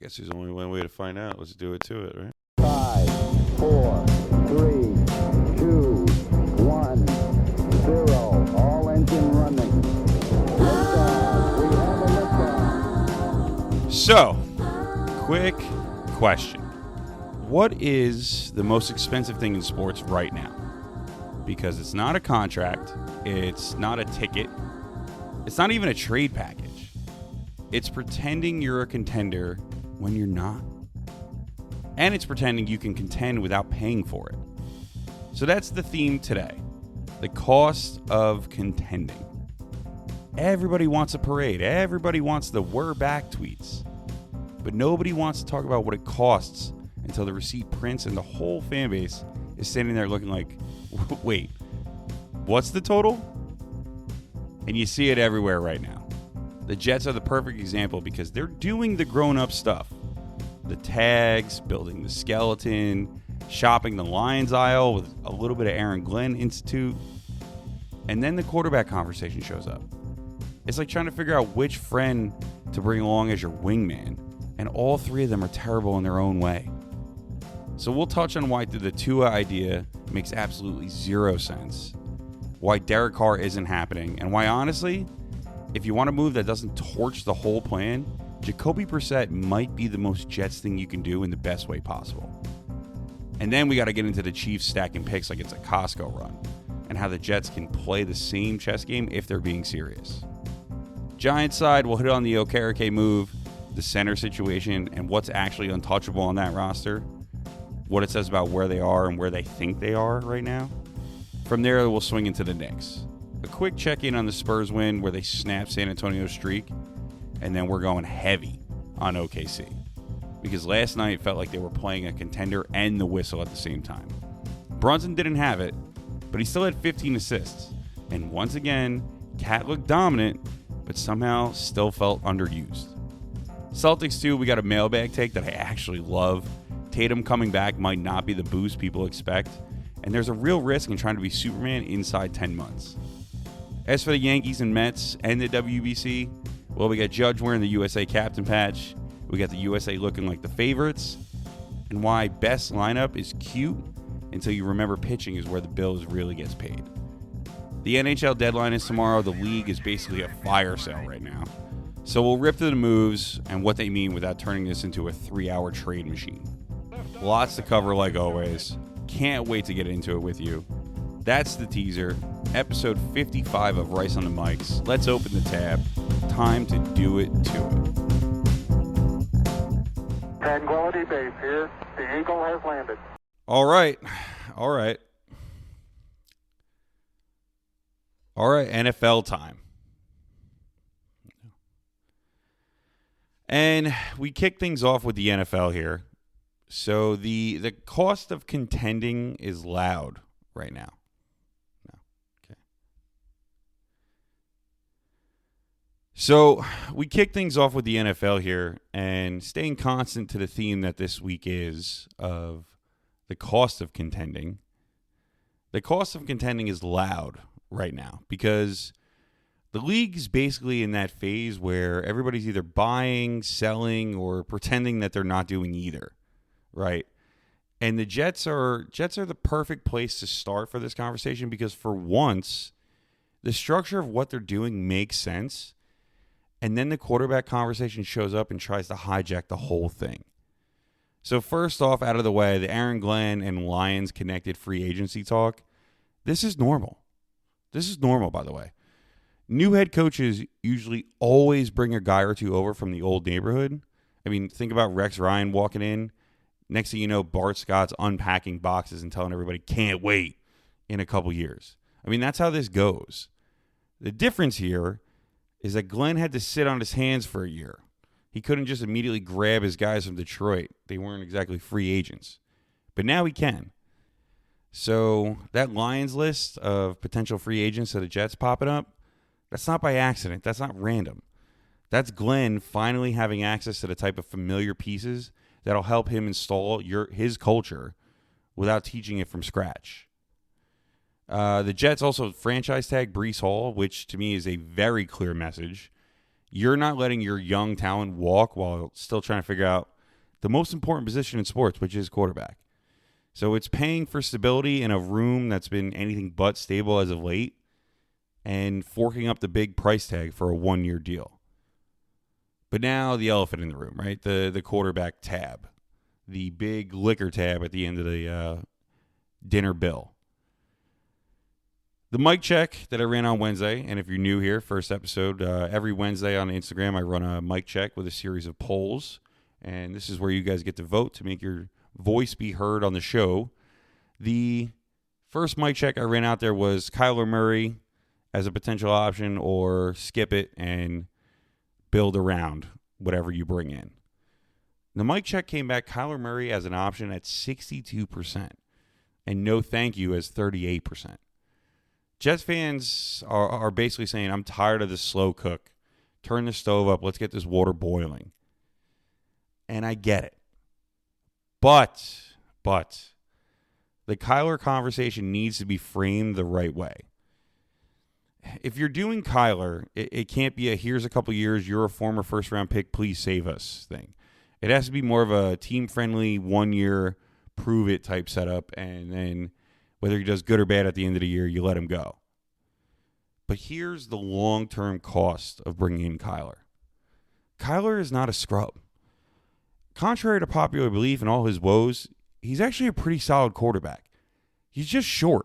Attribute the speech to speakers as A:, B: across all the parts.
A: guess there's only one way to find out. Let's do it to it, right?
B: 5, 4, 3, 2, 1, 0. All engine running. Liftoff. We have a liftoff.
A: So, quick question. What is the most expensive thing in sports right now? Because it's not a contract. It's not a ticket. It's not even a trade package. It's pretending you're a contender when you're not. And it's pretending you can contend without paying for it. So that's the theme today. The cost of contending. Everybody wants a parade. Everybody wants the "we're back" tweets. But nobody wants to talk about what it costs until the receipt prints and the whole fan base is standing there looking like, wait, what's the total? And you see it everywhere right now. The Jets are the perfect example because they're doing the grown-up stuff. The tags, building the skeleton, shopping the Lions aisle with a little bit of Aaron Glenn Institute. And then the quarterback conversation shows up. It's like trying to figure out which friend to bring along as your wingman. And all three of them are terrible in their own way. So we'll touch on why the Tua idea makes absolutely zero sense. Why Derek Carr isn't happening. And why, honestly, if you want a move that doesn't torch the whole plan, Jacoby Brissett might be the most Jets thing you can do in the best way possible. And then we got to get into the Chiefs stacking picks like it's a Costco run, and how the Jets can play the same chess game if they're being serious. Giants side, we'll hit on the Okereke move, the center situation, and what's actually untouchable on that roster, what it says about where they are and where they think they are right now. From there, we'll swing into the Knicks. A quick check-in on the Spurs win where they snapped San Antonio's streak, and then we're going heavy on OKC. Because last night felt like they were playing a contender and the whistle at the same time. Brunson didn't have it, but he still had 15 assists. And once again, Cat looked dominant, but somehow still felt underused. Celtics too, we got a mailbag take that I actually love. Tatum coming back might not be the boost people expect, and there's a real risk in trying to be Superman inside 10 months. As for the Yankees and Mets and the WBC, well, we got Judge wearing the USA captain patch. We got the USA looking like the favorites. And why best lineup is cute until you remember pitching is where the bills really gets paid. The NHL deadline is tomorrow. The league is basically a fire sale right now. So we'll rip through the moves and what they mean without turning this into a 3-hour trade machine. Lots to cover like always. Can't wait to get into it with you. That's the teaser. Episode 55 of Rice on the Mics. Let's open the tab. Time to do it to it.
C: Tranquility Base here. The Eagle has landed.
A: All right, NFL time. And we kick things off with the NFL here. So the cost of contending is loud right now. So we kick things off with the NFL here and staying constant to the theme that this week is of the cost of contending. The cost of contending is loud right now because the league is basically in that phase where everybody's either buying, selling, or pretending that they're not doing either, right? And the Jets are the perfect place to start for this conversation because for once, the structure of what they're doing makes sense. And then the quarterback conversation shows up and tries to hijack the whole thing. So first off, out of the way, the Aaron Glenn and Lions connected free agency talk. This is normal. This is normal, by the way. New head coaches usually always bring a guy or two over from the old neighborhood. I mean, think about Rex Ryan walking in. Next thing you know, Bart Scott's unpacking boxes and telling everybody, can't wait in a couple years. I mean, that's how this goes. The difference here is that Glenn had to sit on his hands for a year. He couldn't just immediately grab his guys from Detroit. They weren't exactly free agents. But now he can. So that Lions list of potential free agents of the Jets popping up, that's not by accident. That's not random. That's Glenn finally having access to the type of familiar pieces that'll help him install his culture without teaching it from scratch. The Jets also franchise tag Breece Hall, which to me is a very clear message. You're not letting your young talent walk while still trying to figure out the most important position in sports, which is quarterback. So it's paying for stability in a room that's been anything but stable as of late and forking up the big price tag for a 1-year deal. But now the elephant in the room, right? The quarterback tab. The big liquor tab at the end of the dinner bill. The mic check that I ran on Wednesday, and if you're new here, first episode, every Wednesday on Instagram, I run a mic check with a series of polls, and this is where you guys get to vote to make your voice be heard on the show. The first mic check I ran out there was Kyler Murray as a potential option, or skip it and build around whatever you bring in. The mic check came back Kyler Murray as an option at 62%, and no thank you as 38%. Jets fans are basically saying, I'm tired of this slow cook. Turn the stove up. Let's get this water boiling. And I get it. But the Kyler conversation needs to be framed the right way. If you're doing Kyler, it can't be a here's a couple years, you're a former first-round pick, please save us thing. It has to be more of a team-friendly, 1-year, prove-it type setup, and then whether he does good or bad at the end of the year, you let him go. But here's the long-term cost of bringing in Kyler. Kyler is not a scrub. Contrary to popular belief and all his woes, he's actually a pretty solid quarterback. He's just short.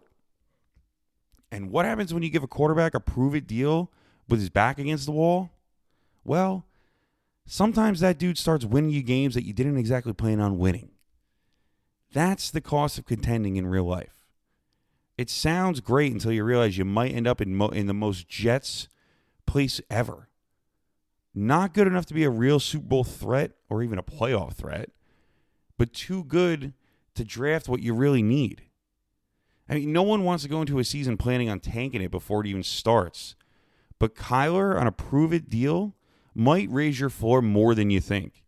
A: And what happens when you give a quarterback a prove-it deal with his back against the wall? Well, sometimes that dude starts winning you games that you didn't exactly plan on winning. That's the cost of contending in real life. It sounds great until you realize you might end up in the most Jets place ever. Not good enough to be a real Super Bowl threat or even a playoff threat, but too good to draft what you really need. I mean, no one wants to go into a season planning on tanking it before it even starts. But Kyler on a prove-it deal might raise your floor more than you think.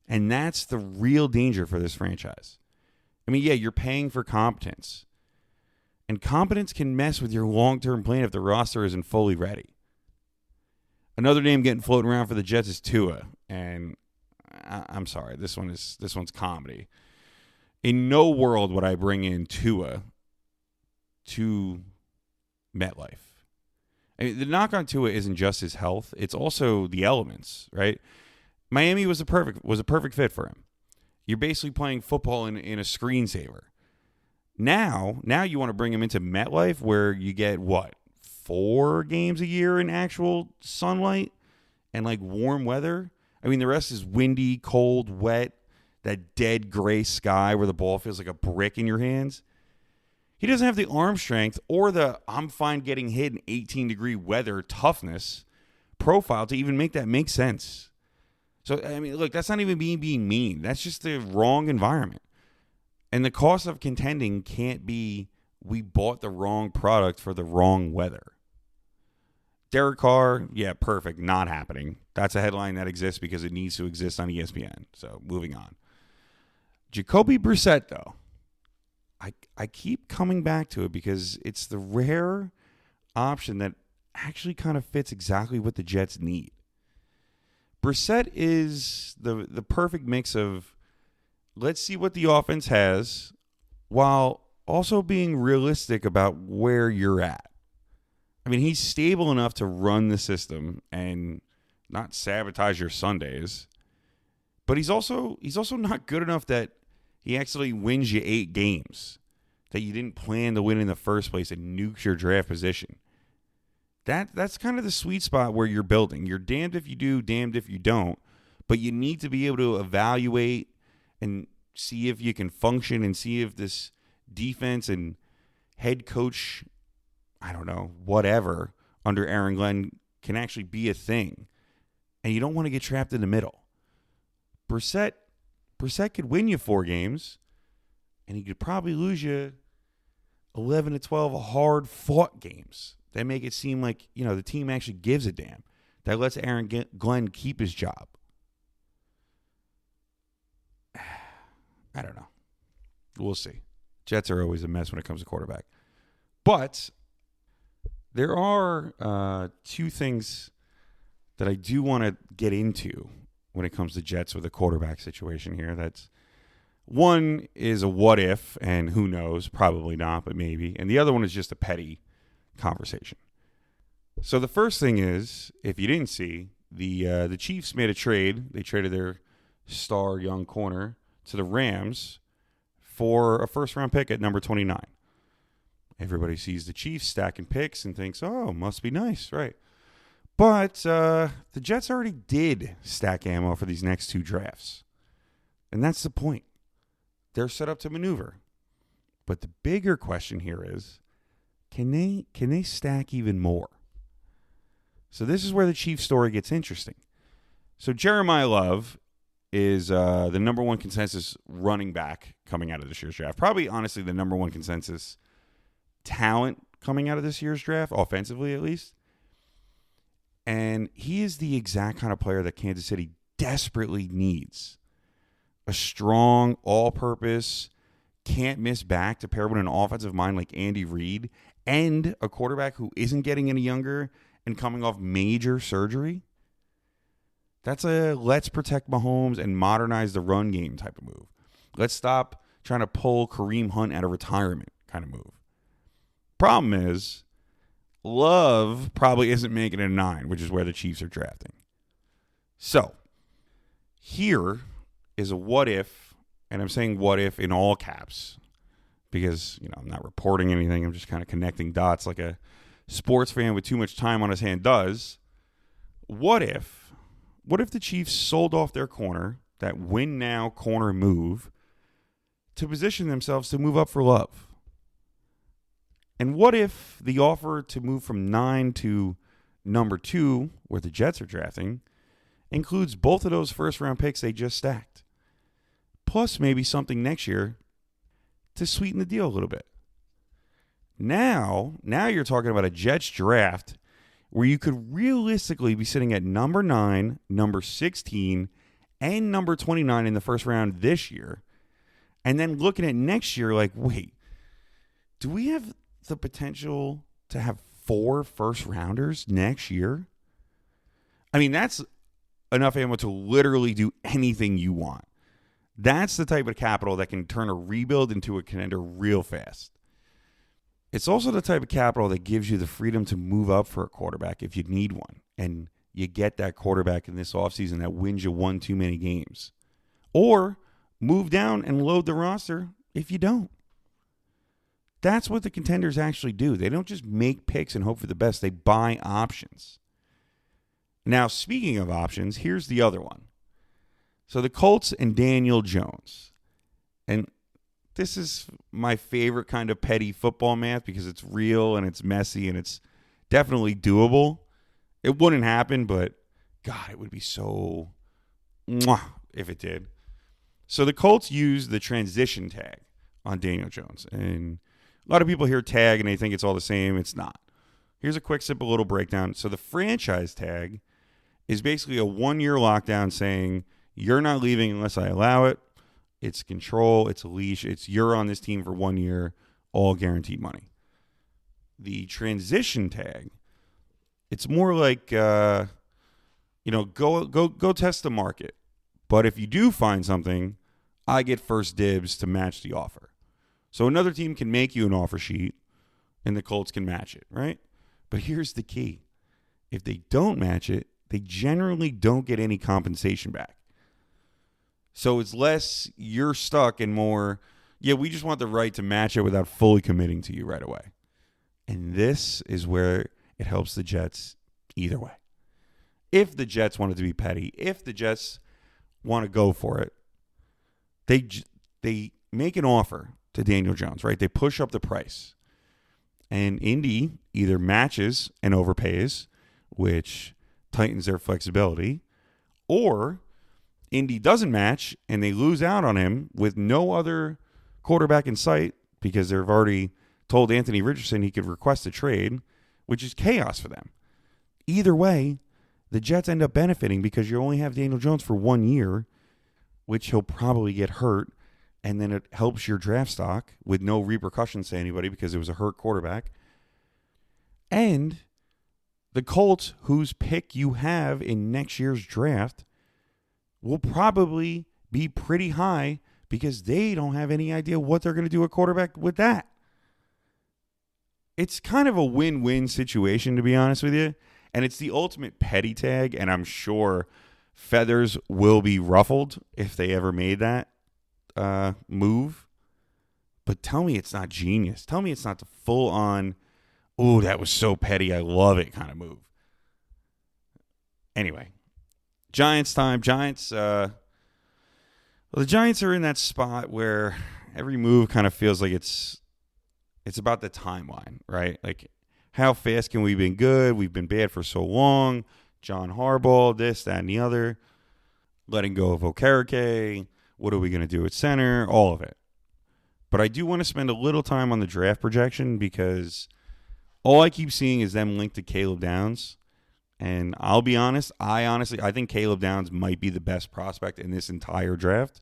A: And that's the real danger for this franchise. I mean, yeah, you're paying for competence. And competence can mess with your long-term plan if the roster isn't fully ready. Another name getting floating around for the Jets is Tua. And I'm sorry, this one's comedy. In no world would I bring in Tua to MetLife. I mean, the knock on Tua isn't just his health; it's also the elements, right? Miami was a perfect fit for him. You're basically playing football in a screensaver. Now you want to bring him into MetLife, where you get 4 games a year in actual sunlight and like warm weather. I mean, the rest is windy, cold, wet, that dead gray sky where the ball feels like a brick in your hands. He doesn't have the arm strength or the I'm fine getting hit in 18-degree weather toughness profile to even make that make sense. So, I mean, look, that's not even being mean. That's just the wrong environment. And the cost of contending can't be we bought the wrong product for the wrong weather. Derek Carr, yeah, perfect. Not happening. That's a headline that exists because it needs to exist on ESPN. So, moving on. Jacoby Brissett, though. I keep coming back to it because it's the rare option that actually kind of fits exactly what the Jets need. Brissett is the perfect mix of let's see what the offense has while also being realistic about where you're at. I mean, he's stable enough to run the system and not sabotage your Sundays, but he's also not good enough that he actually wins you 8 games that you didn't plan to win in the first place and nukes your draft position. That's kind of the sweet spot where you're building. You're damned if you do, damned if you don't, but you need to be able to evaluate and see if you can function and see if this defense and head coach, I don't know, whatever, under Aaron Glenn can actually be a thing. And you don't want to get trapped in the middle. Brissett could win you 4 games, and he could probably lose you 11 to 12 hard-fought games that make it seem like, the team actually gives a damn. That lets Aaron Glenn keep his job. I don't know. We'll see. Jets are always a mess when it comes to quarterback. But there are 2 things that I do want to get into when it comes to Jets with a quarterback situation here. That's one is a what if, and who knows, probably not, but maybe. And the other one is just a petty conversation. So the first thing is, if you didn't see, the Chiefs made a trade. They traded their star young corner to the Rams for a first-round pick at number 29. Everybody sees the Chiefs stacking picks and thinks, oh, must be nice, right? But the Jets already did stack ammo for these next 2 drafts. And that's the point. They're set up to maneuver. But the bigger question here is, can they stack even more? So this is where the Chiefs story gets interesting. So Jeremiah Love is the number 1 consensus running back coming out of this year's draft. Probably, honestly, the number 1 consensus talent coming out of this year's draft, offensively at least. And he is the exact kind of player that Kansas City desperately needs. A strong, all-purpose, can't-miss back to pair with an offensive mind like Andy Reid and a quarterback who isn't getting any younger and coming off major surgery. That's a let's protect Mahomes and modernize the run game type of move. Let's stop trying to pull Kareem Hunt out of retirement kind of move. Problem is, Love probably isn't making it a 9, which is where the Chiefs are drafting. So, here is a what if, and I'm saying what if in all caps because, I'm not reporting anything. I'm just kind of connecting dots like a sports fan with too much time on his hand does. What if the Chiefs sold off their corner, that win now corner move, to position themselves to move up for Love? And what if the offer to move from 9 to number 2, where the Jets are drafting, includes both of those first-round picks they just stacked, plus maybe something next year to sweeten the deal a little bit? Now you're talking about a Jets draft where you could realistically be sitting at number 9, number 16, and number 29 in the first round this year, and then looking at next year like, wait, do we have the potential to have 4 first-rounders next year? I mean, that's enough ammo to literally do anything you want. That's the type of capital that can turn a rebuild into a contender real fast. It's also the type of capital that gives you the freedom to move up for a quarterback if you need one, and you get that quarterback in this offseason that wins you one too many games. Or move down and load the roster if you don't. That's what the contenders actually do. They don't just make picks and hope for the best. They buy options. Now, speaking of options, here's the other one. So the Colts and Daniel Jones. And this is my favorite kind of petty football math because it's real and it's messy and it's definitely doable. It wouldn't happen, but God, it would be so if it did. So the Colts use the transition tag on Daniel Jones. And a lot of people hear tag and they think it's all the same. It's not. Here's a quick, simple little breakdown. So the franchise tag is basically a 1-year lockdown saying you're not leaving unless I allow it. It's control. It's a leash. It's you're on this team for 1 year, all guaranteed money. The transition tag, it's more like, go test the market. But if you do find something, I get first dibs to match the offer. So another team can make you an offer sheet, and the Colts can match it, right? But here's the key. If they don't match it, they generally don't get any compensation back. So it's less you're stuck and more, we just want the right to match it without fully committing to you right away. And this is where it helps the Jets either way. If the Jets wanted to be petty, if the Jets want to go for it, they make an offer to Daniel Jones, right? They push up the price. And Indy either matches and overpays, which tightens their flexibility, or Indy doesn't match and they lose out on him with no other quarterback in sight because they've already told Anthony Richardson he could request a trade, which is chaos for them. Either way, the Jets end up benefiting because you only have Daniel Jones for 1 year, which he'll probably get hurt, and then it helps your draft stock with no repercussions to anybody because it was a hurt quarterback. And the Colts, whose pick you have in next year's draft, will probably be pretty high because they don't have any idea what they're going to do at quarterback with that. It's kind of a win-win situation, to be honest with you. And it's the ultimate petty tag, and I'm sure feathers will be ruffled if they ever made that move. But tell me it's not genius. Tell me it's not the full-on, oh, that was so petty, I love it kind of move. Anyway, Giants time. Giants, the Giants are in that spot where every move kind of feels like it's about the timeline, right? Like, how fast can we have been good? We've been bad for so long. John Harbaugh, this, that, and the other. Letting go of Okereke. What are we going to do at center? All of it. But I do want to spend a little time on the draft projection because all I keep seeing is them linked to Caleb Downs. And I'll be honest, I think Caleb Downs might be the best prospect in this entire draft.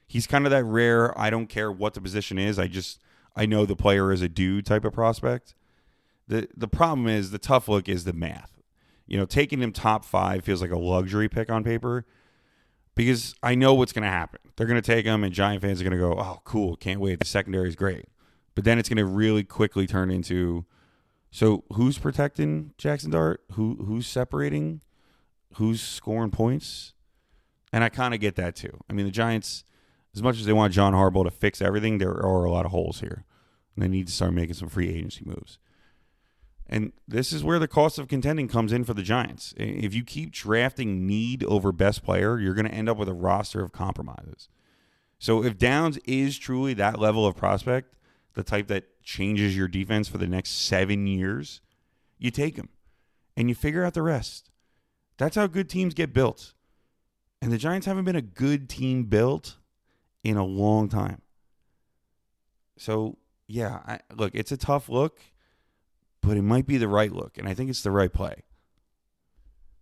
A: He's kind of that rare, I don't care what the position is, I know the player is a dude type of prospect. The problem is, the tough look is the math. You know, taking him top 5 feels like a luxury pick on paper because I know what's going to happen. They're going to take him, and Giant fans are going to go, oh, cool, can't wait. The secondary is great. But then it's going to really quickly turn into, so who's protecting Jackson Dart? Who's separating? Who's scoring points? And I kind of get that too. I mean, the Giants, as much as they want John Harbaugh to fix everything, there are a lot of holes here. And they need to start making some free agency moves. And this is where the cost of contending comes in for the Giants. If you keep drafting need over best player, you're going to end up with a roster of compromises. So if Downs is truly that level of prospect, the type that changes your defense for the next 7 years, you take him and you figure out the rest. That's how good teams get built. And the Giants haven't been a good team built in a long time. So, yeah, look, it's a tough look, but it might be the right look, and I think it's the right play.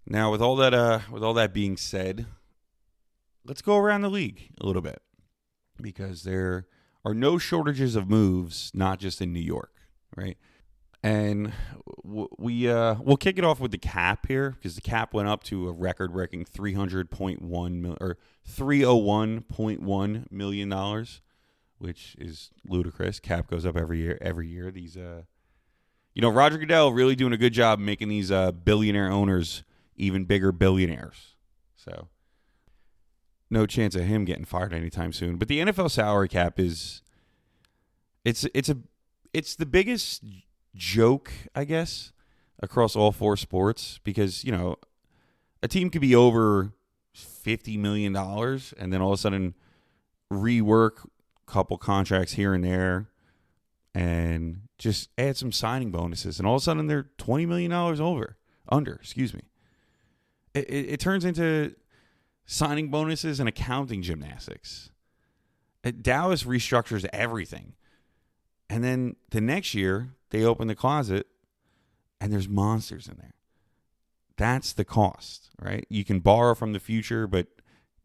A: Now, with all that being said, let's go around the league a little bit because there are no shortages of moves, not just in New York, right? And we'll kick it off with the cap here because the cap went up to a record-breaking $301.1 million, which is ludicrous. Cap goes up every year. These, Roger Goodell really doing a good job making these billionaire owners even bigger billionaires. So, no chance of him getting fired anytime soon. But the NFL salary cap it's the biggest joke, I guess, across all 4 sports because, a team could be over $50 million and then all of a sudden rework a couple contracts here and there and just add some signing bonuses and all of a sudden they're $20 million under. It turns into signing bonuses and accounting gymnastics. Dallas restructures everything. And then the next year, they open the closet, and there's monsters in there. That's the cost, right? You can borrow from the future, but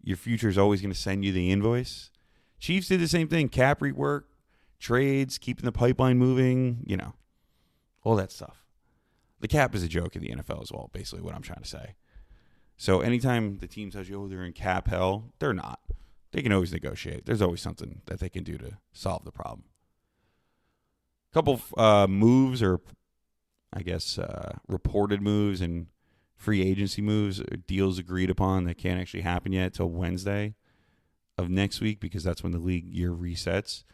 A: your future is always going to send you the invoice. Chiefs did the same thing. Cap rework, trades, keeping the pipeline moving, all that stuff. The cap is a joke in the NFL as well, basically what I'm trying to say. So anytime the team tells you, they're in cap hell, they're not. They can always negotiate. There's always something that they can do to solve the problem. Couple moves or, I guess, reported moves and free agency moves, deals agreed upon that can't actually happen yet till Wednesday of next week because that's when the league year resets.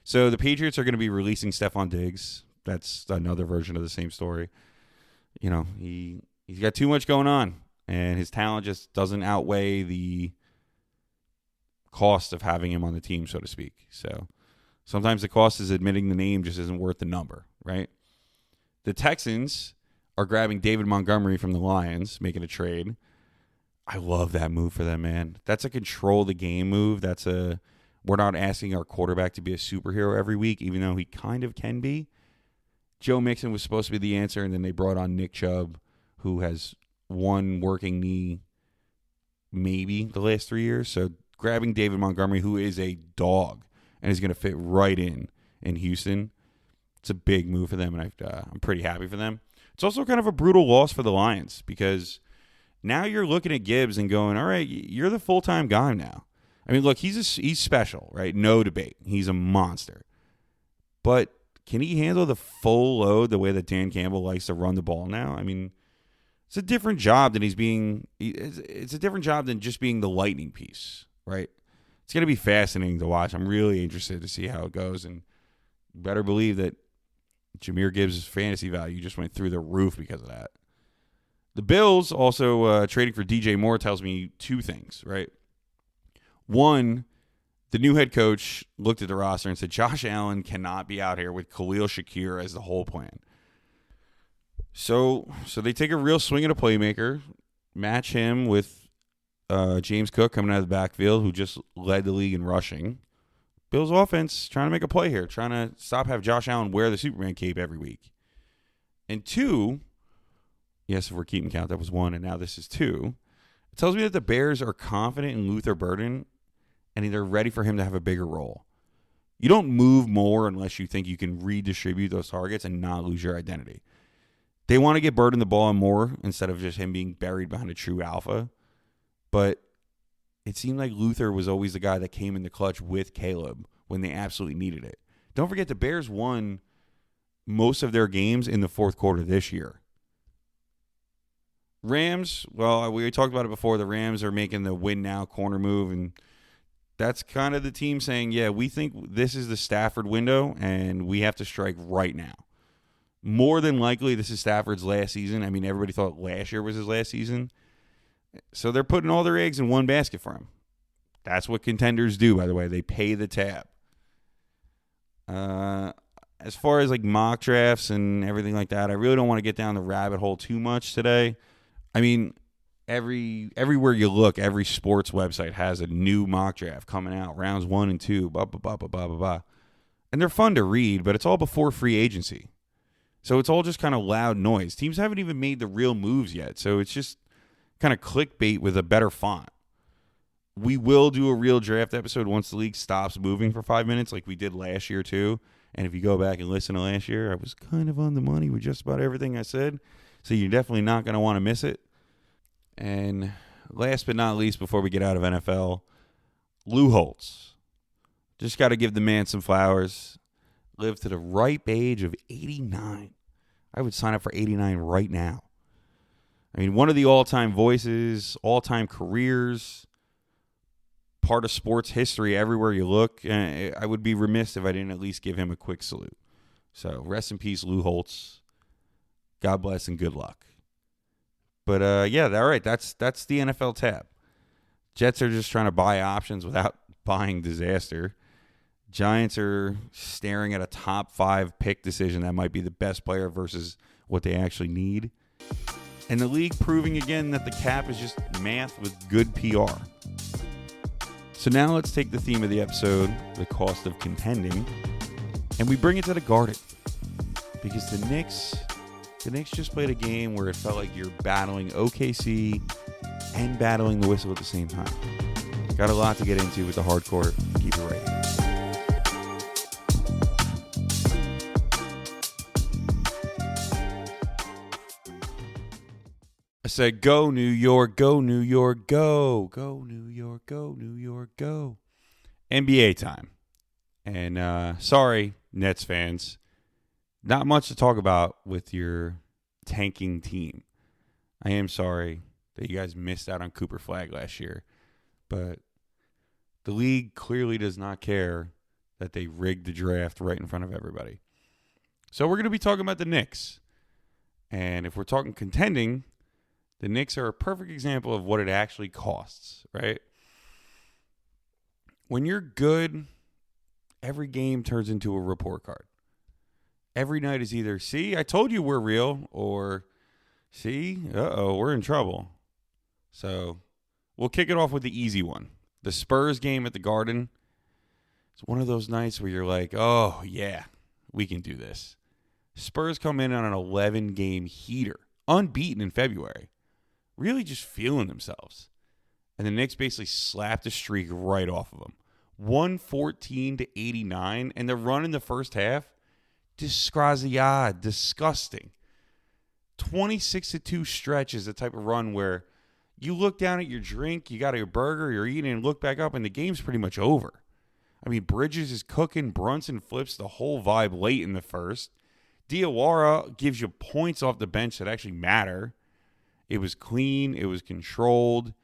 A: So the Patriots are going to be releasing Stephon Diggs. That's another version of the same story. He's got too much going on, and his talent just doesn't outweigh the cost of having him on the team, so to speak. So sometimes the cost is admitting the name just isn't worth the number, right? The Texans are grabbing David Montgomery from the Lions, making a trade. I love that move for them, man. That's a control the game move. We're not asking our quarterback to be a superhero every week, even though he kind of can be. Joe Mixon was supposed to be the answer, and then they brought on Nick Chubb, who has one working knee maybe the last 3 years. So grabbing David Montgomery, who is a dog, and is going to fit right in Houston. It's a big move for them, and I'm pretty happy for them. It's also kind of a brutal loss for the Lions because now you're looking at Gibbs and going, all right, you're the full-time guy now. I mean, look, he's special, right? No debate. He's a monster. But can he handle the full load the way that Dan Campbell likes to run the ball now? I mean, it's a different job than it's a different job than just being the lightning piece, right? It's going to be fascinating to watch. I'm really interested to see how it goes, and you better believe that Jahmyr Gibbs' fantasy value just went through the roof because of that. The Bills also trading for DJ Moore tells me two things, right? One, the new head coach looked at the roster and said, Josh Allen cannot be out here with Khalil Shakir as the whole plan. So they take a real swing at a playmaker, match him with James Cook coming out of the backfield, who just led the league in rushing. Bills offense trying to make a play here, trying to have Josh Allen wear the Superman cape every week. And two, yes, if we're keeping count, that was one, and now this is two. It tells me that the Bears are confident in Luther Burden, and they're ready for him to have a bigger role. You don't move more unless you think you can redistribute those targets and not lose your identity. They want to get Burden the ball more instead of just him being buried behind a true alpha. But it seemed like Luther was always the guy that came in the clutch with Caleb when they absolutely needed it. Don't forget, the Bears won most of their games in the fourth quarter this year. Rams, well, we talked about it before. The Rams are making the win now corner move, and that's kind of the team saying, yeah, we think this is the Stafford window, and we have to strike right now. More than likely, this is Stafford's last season. I mean, everybody thought last year was his last season. So they're putting all their eggs in one basket for him. That's what contenders do, by the way. They pay the tab. As far as like mock drafts and everything like that, I really don't want to get down the rabbit hole too much today. I mean, everywhere you look, every sports website has a new mock draft coming out, rounds 1 and 2, blah, blah, blah, blah, blah, blah, blah. And they're fun to read, but it's all before free agency. So it's all just kind of loud noise. Teams haven't even made the real moves yet, so it's just kind of clickbait with a better font. We will do a real draft episode once the league stops moving for 5 minutes like we did last year too. And if you go back and listen to last year, I was kind of on the money with just about everything I said. So you're definitely not going to want to miss it. And last but not least, before we get out of NFL, Lou Holtz. Just got to give the man some flowers. Lived to the ripe age of 89. I would sign up for 89 right now. I mean, one of the all-time voices, all-time careers, part of sports history everywhere you look. I would be remiss if I didn't at least give him a quick salute. So rest in peace, Lou Holtz. God bless and good luck. But, yeah, all right, that's the NFL tab. Jets are just trying to buy options without buying disaster. Giants are staring at a top 5 pick decision that might be the best player versus what they actually need. And the league proving again that the cap is just math with good PR. So now let's take the theme of the episode, the cost of contending, and we bring it to the Garden. Because the Knicks just played a game where it felt like you're battling OKC and battling the whistle at the same time. Got a lot to get into with the hardcore. Keep it right here. I said, go New York, go New York, go. Go New York, go New York, go. NBA time. And sorry, Nets fans. Not much to talk about with your tanking team. I am sorry that you guys missed out on Cooper Flagg last year. But the league clearly does not care that they rigged the draft right in front of everybody. So we're going to be talking about the Knicks. And if we're talking contending, the Knicks are a perfect example of what it actually costs, right? When you're good, every game turns into a report card. Every night is either, see, I told you we're real, or see, we're in trouble. So we'll kick it off with the easy one. The Spurs game at the Garden. It's one of those nights where you're like, oh, yeah, we can do this. Spurs come in on an 11-game heater, unbeaten in February. Really just feeling themselves. And the Knicks basically slapped a streak right off of them. 114-89. And the run in the first half, disgusting. 26-2 stretch is the type of run where you look down at your drink, you got your burger, you're eating, and look back up, and the game's pretty much over. I mean, Bridges is cooking. Brunson flips the whole vibe late in the first. Diawara gives you points off the bench that actually matter. It was clean. It was controlled.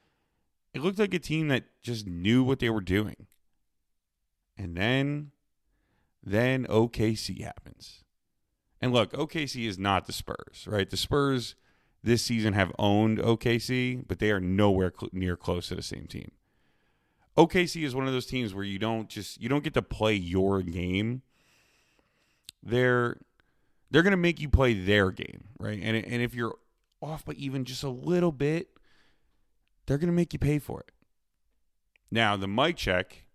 A: It looked like a team that just knew what they were doing. And then OKC happens. And look, OKC is not the Spurs, right? The Spurs this season have owned OKC, but they are nowhere near close to the same team. OKC is one of those teams where you don't get to play your game. They're going to make you play their game, right? And if you're off by even just a little bit, they're going to make you pay for it. Now, the mic check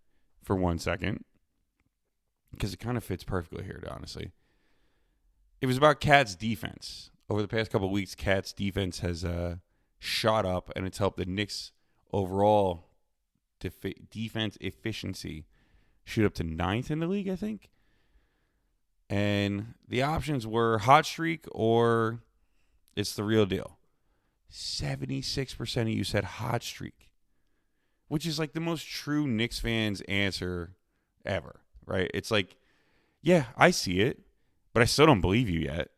A: for 1 second, because it kind of fits perfectly here, honestly. It was about Cat's defense. Over the past couple of weeks, Cat's defense has shot up, and it's helped the Knicks' overall defense efficiency shoot up to 9th in the league, I think. And the options were hot streak or it's the real deal. 76% of you said hot streak, which is like the most true Knicks fans answer ever, right? It's like, yeah, I see it, but I still don't believe you yet.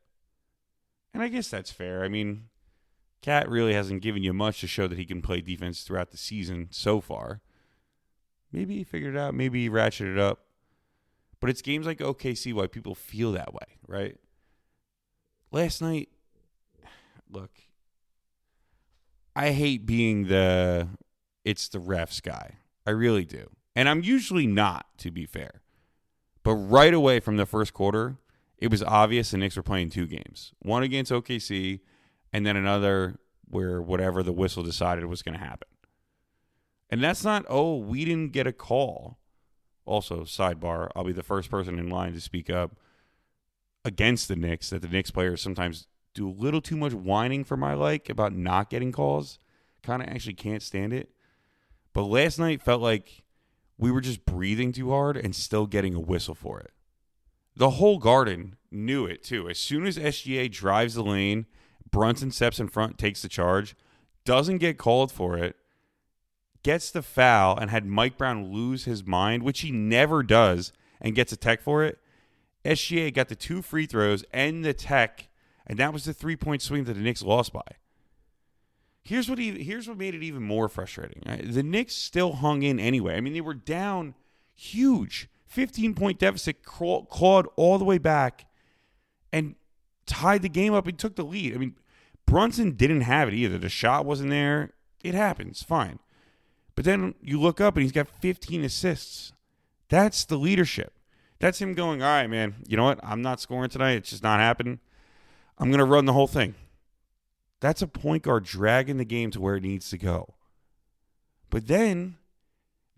A: And I guess that's fair. I mean, Cat really hasn't given you much to show that he can play defense throughout the season so far. Maybe he figured it out. Maybe he ratcheted it up. But it's games like OKC why people feel that way, right? Last night, look, I hate being it's the refs guy. I really do. And I'm usually not, to be fair. But right away from the first quarter, it was obvious the Knicks were playing 2 games. One against OKC, and then another where whatever the whistle decided was going to happen. And that's not, we didn't get a call. Also, sidebar, I'll be the first person in line to speak up against the Knicks, that the Knicks players sometimes do a little too much whining for my like about not getting calls. Kind of actually can't stand it. But last night felt like we were just breathing too hard and still getting a whistle for it. The whole Garden knew it, too. As soon as SGA drives the lane, Brunson steps in front, takes the charge, doesn't get called for it, gets the foul, and had Mike Brown lose his mind, which he never does, and gets a tech for it. SGA got the 2 free throws and the tech, and that was the 3-point swing that the Knicks lost by. Here's what made it even more frustrating. The Knicks still hung in anyway. I mean, they were down huge. 15-point deficit, clawed all the way back and tied the game up and took the lead. I mean, Brunson didn't have it either. The shot wasn't there. It happens. Fine. But then you look up and he's got 15 assists. That's the leadership. That's him going, all right, man, you know what? I'm not scoring tonight. It's just not happening. I'm going to run the whole thing. That's a point guard dragging the game to where it needs to go. But then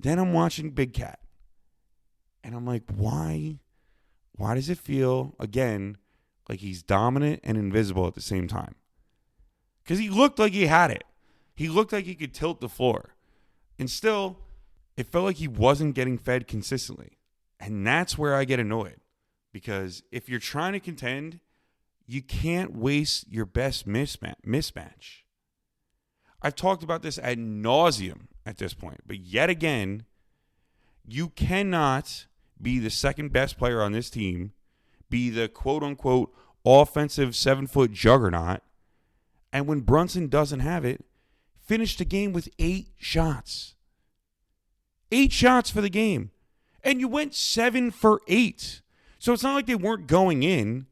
A: I'm watching Big Cat. And I'm like, why? Why does it feel, again, like he's dominant and invisible at the same time? Because he looked like he had it. He looked like he could tilt the floor. And still, it felt like he wasn't getting fed consistently. And that's where I get annoyed. Because if you're trying to contend, you can't waste your best mismatch. I've talked about this ad nauseum at this point. But yet again, you cannot be the second best player on this team, be the quote-unquote offensive 7-foot juggernaut, and when Brunson doesn't have it, finish the game with 8 shots. 8 shots for the game. And you went 7 for 8. So it's not like they weren't going in.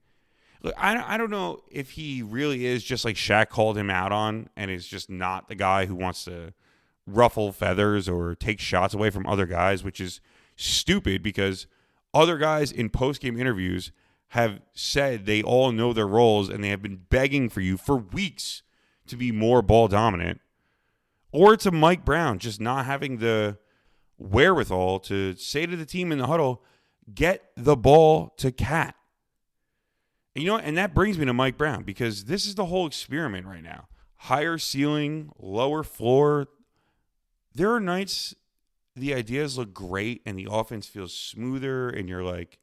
A: Look, I don't know if he really is just like Shaq called him out on and is just not the guy who wants to ruffle feathers or take shots away from other guys, which is stupid because other guys in post-game interviews have said they all know their roles and they have been begging for you for weeks to be more ball dominant. Or it's a Mike Brown just not having the wherewithal to say to the team in the huddle, get the ball to Cat. And you know what? And that brings me to Mike Brown because this is the whole experiment right now. Higher ceiling, lower floor. There are nights the ideas look great and the offense feels smoother and you're like,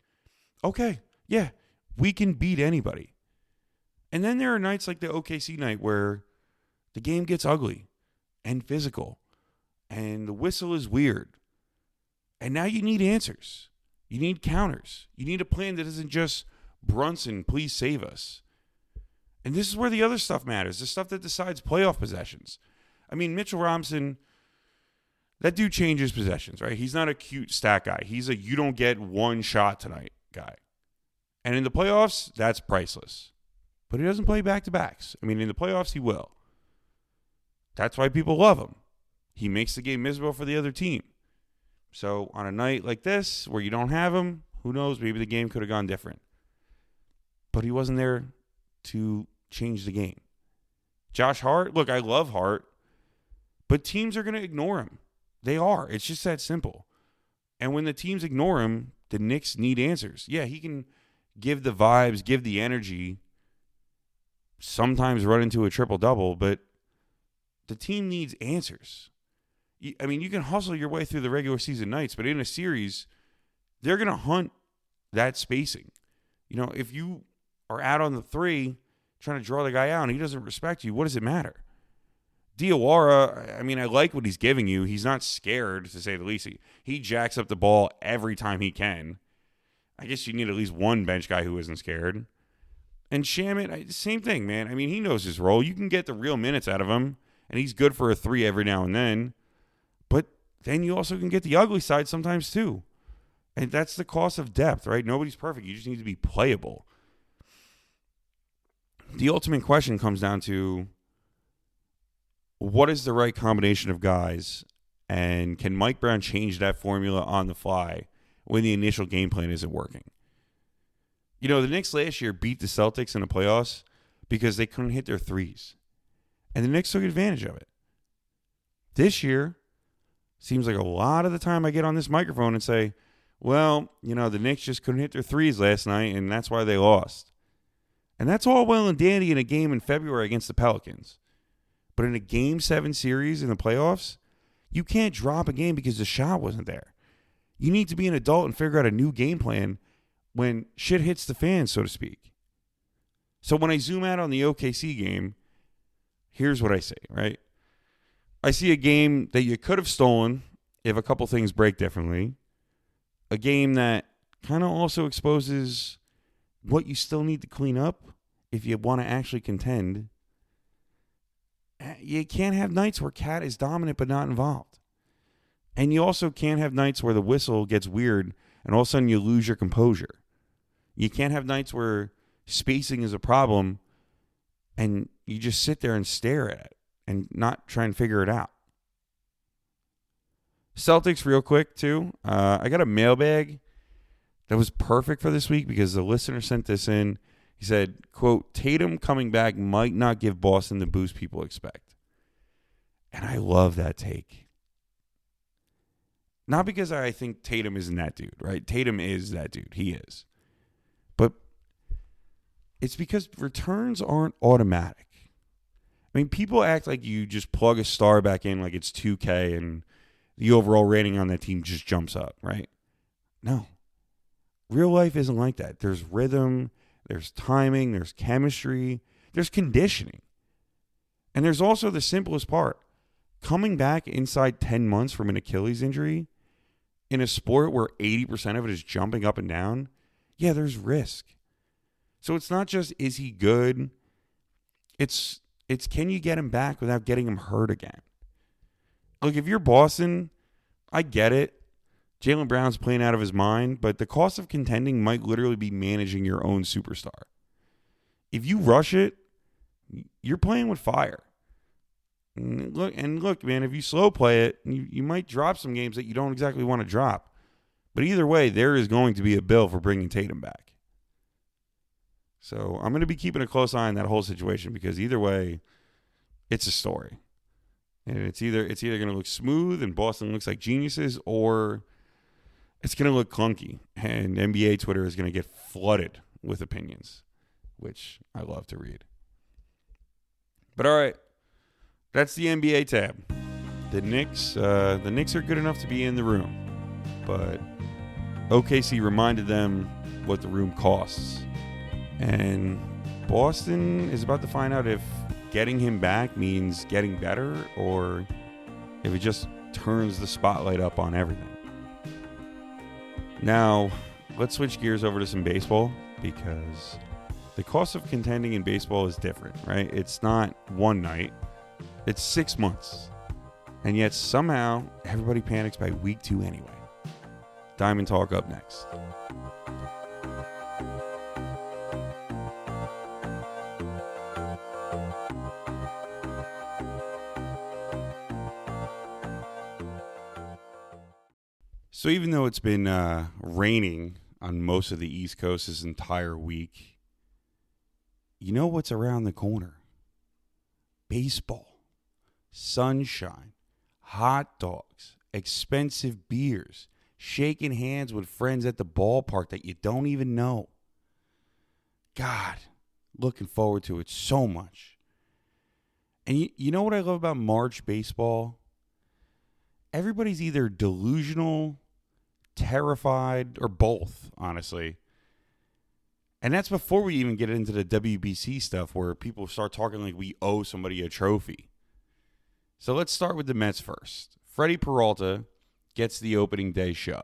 A: okay, yeah, we can beat anybody. And then there are nights like the OKC night where the game gets ugly and physical and the whistle is weird. And now you need answers. You need counters. You need a plan that isn't just Brunson, please save us. And this is where the other stuff matters, the stuff that decides playoff possessions. I mean, Mitchell Robinson, that dude changes possessions, right? He's not a cute stat guy. He's a you don't get one shot tonight guy. And in the playoffs, that's priceless. But he doesn't play back-to-backs. I mean, in the playoffs, he will. That's why people love him. He makes the game miserable for the other team. So on a night like this where you don't have him, who knows, maybe the game could have gone different. But he wasn't there to change the game. Josh Hart, look, I love Hart, but teams are going to ignore him. They are. It's just that simple. And when the teams ignore him, the Knicks need answers. Yeah, he can give the vibes, give the energy, sometimes run into a triple-double, but the team needs answers. I mean, you can hustle your way through the regular season nights, but in a series, they're going to hunt that spacing. You know, if you are out on the three trying to draw the guy out and he doesn't respect you, what does it matter? Diawara, I mean, I like what he's giving you. He's not scared, to say the least. He jacks up the ball every time he can. I guess you need at least one bench guy who isn't scared. And Shamet, same thing, man. I mean, he knows his role. You can get the real minutes out of him, and he's good for a three every now and then. But then you also can get the ugly side sometimes too. And that's the cost of depth, right? Nobody's perfect. You just need to be playable. The ultimate question comes down to, what is the right combination of guys, and can Mike Brown change that formula on the fly when the initial game plan isn't working? You know, the Knicks last year beat the Celtics in the playoffs because they couldn't hit their threes. And the Knicks took advantage of it. This year, seems like a lot of the time I get on this microphone and say, well, you know, the Knicks just couldn't hit their threes last night, and that's why they lost. And that's all well and dandy in a game in February against the Pelicans. But in a Game 7 series in the playoffs, you can't drop a game because the shot wasn't there. You need to be an adult and figure out a new game plan when shit hits the fan, so to speak. So when I zoom out on the OKC game, here's what I say, right? I see a game that you could have stolen if a couple things break differently. A game that kind of also exposes what you still need to clean up if you want to actually contend. You can't have nights where Cat is dominant but not involved. And you also can't have nights where the whistle gets weird and all of a sudden you lose your composure. You can't have nights where spacing is a problem and you just sit there and stare at it and not try and figure it out. Celtics real quick too. I got a mailbag that was perfect for this week because the listener sent this in. He said, quote, Tatum coming back might not give Boston the boost people expect. And I love that take. Not because I think Tatum isn't that dude, right? Tatum is that dude. He is. But it's because returns aren't automatic. I mean, people act like you just plug a star back in like it's 2K and the overall rating on that team just jumps up, right? No. Real life isn't like that. There's rhythm, there's timing, there's chemistry, there's conditioning. And there's also the simplest part. Coming back inside 10 months from an Achilles injury in a sport where 80% of it is jumping up and down, yeah, there's risk. So it's not just, is he good? It's can you get him back without getting him hurt again? Look, if you're Boston, I get it. Jaylen Brown's playing out of his mind, but the cost of contending might literally be managing your own superstar. If you rush it, you're playing with fire. And look, man, if you slow play it, you might drop some games that you don't exactly want to drop. But either way, there is going to be a bill for bringing Tatum back. So I'm going to be keeping a close eye on that whole situation because either way, it's a story. And it's either going to look smooth and Boston looks like geniuses, or it's going to look clunky. And NBA Twitter is going to get flooded with opinions, which I love to read. But all right, that's the NBA tab. The Knicks are good enough to be in the room, but OKC reminded them what the room costs. And Boston is about to find out if getting him back means getting better or if it just turns the spotlight up on everything. Now, let's switch gears over to some baseball because the cost of contending in baseball is different, right? It's not one night, it's 6 months. And yet somehow everybody panics by week 2 anyway. Diamond Talk up next. So even though it's been raining on most of the East Coast this entire week, you know what's around the corner? Baseball, sunshine, hot dogs, expensive beers, shaking hands with friends at the ballpark that you don't even know. God, looking forward to it so much. And you know what I love about March baseball? Everybody's either delusional, terrified, or both, honestly. And that's before we even get into the WBC stuff where people start talking like we owe somebody a trophy. So let's start with the Mets first. Freddie Peralta gets the opening day shove.